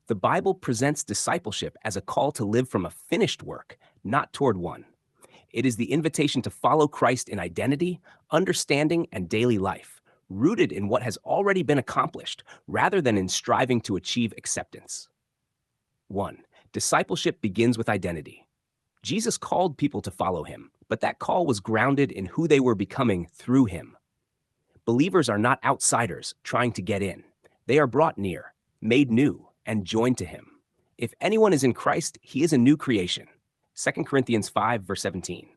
The Bible presents discipleship as a call to live from a finished work, not toward one. It is the invitation to follow Christ in identity, understanding, and daily life, rooted in what has already been accomplished rather than in striving to achieve acceptance. 1. Discipleship begins with identity. Jesus called people to follow him, but that call was grounded in who they were becoming through him. Believers are not outsiders trying to get in. They are brought near, made new, and joined to him. If anyone is in Christ, he is a new creation. 2 Corinthians 5, verse 17.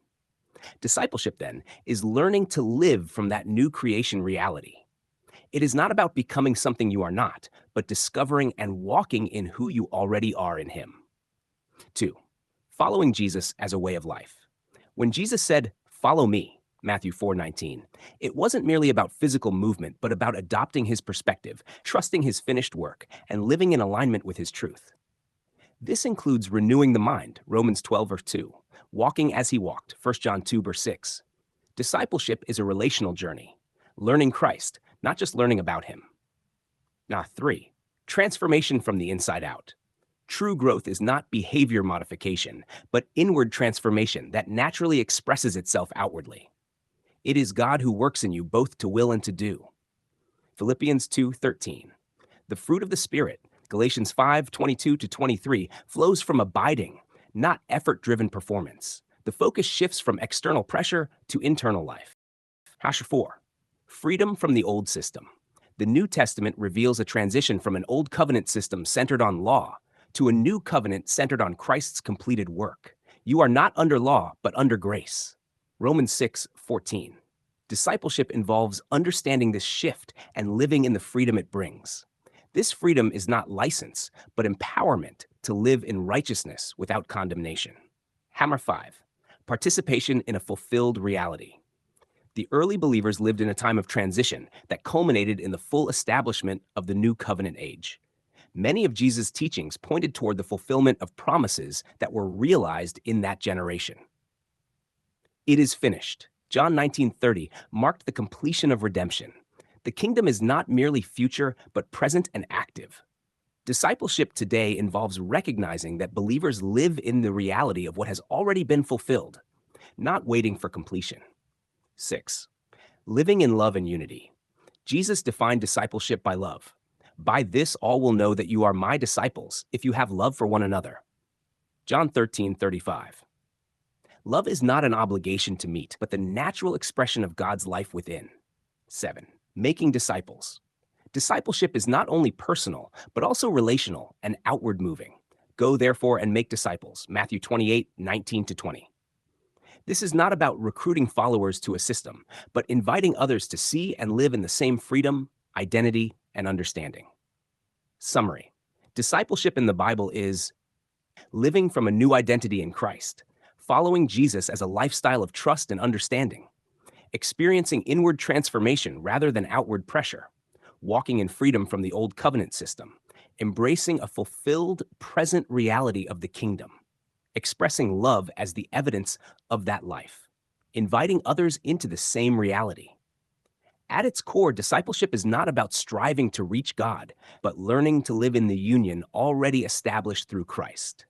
Discipleship, then, is learning to live from that new creation reality. It is not about becoming something you are not, but discovering and walking in who you already are in him. 2. Following Jesus as a way of life. When Jesus said, "Follow me," Matthew 4:19, it wasn't merely about physical movement, but about adopting his perspective, trusting his finished work, and living in alignment with his truth. This includes renewing the mind, Romans 12, verse 2, walking as he walked, 1 John 2, verse 6. Discipleship is a relational journey, learning Christ, not just learning about him. 3. Transformation from the inside out. True growth is not behavior modification, but inward transformation that naturally expresses itself outwardly. It is God who works in you both to will and to do. Philippians 2:13. The fruit of the Spirit, Galatians 5:22-23, flows from abiding, not effort-driven performance. The focus shifts from external pressure to internal life. 4. Freedom from the old system. The New Testament reveals a transition from an old covenant system centered on law to a new covenant centered on Christ's completed work. You are not under law, but under grace. Romans 6:14. Discipleship involves understanding this shift and living in the freedom it brings. This freedom is not license, but empowerment to live in righteousness without condemnation. 5. Participation in a fulfilled reality. The early believers lived in a time of transition that culminated in the full establishment of the new covenant age. Many of Jesus' teachings pointed toward the fulfillment of promises that were realized in that generation. It is finished. John 19:30 marked the completion of redemption. The kingdom is not merely future, but present and active. Discipleship today involves recognizing that believers live in the reality of what has already been fulfilled, not waiting for completion. 6. Living in love and unity. Jesus defined discipleship by love. By this all will know that you are my disciples, if you have love for one another. John 13:35. Love is not an obligation to meet, but the natural expression of God's life within. 7. Making disciples. Discipleship is not only personal, but also relational and outward moving. Go therefore and make disciples, Matthew 28:19-20. This is not about recruiting followers to a system, but inviting others to see and live in the same freedom, identity, and understanding. Summary. Discipleship in the Bible is living from a new identity in Christ, following Jesus as a lifestyle of trust and understanding, experiencing inward transformation rather than outward pressure, walking in freedom from the old covenant system, embracing a fulfilled present reality of the kingdom, expressing love as the evidence of that life, inviting others into the same reality. At its core, discipleship is not about striving to reach God, but learning to live in the union already established through Christ.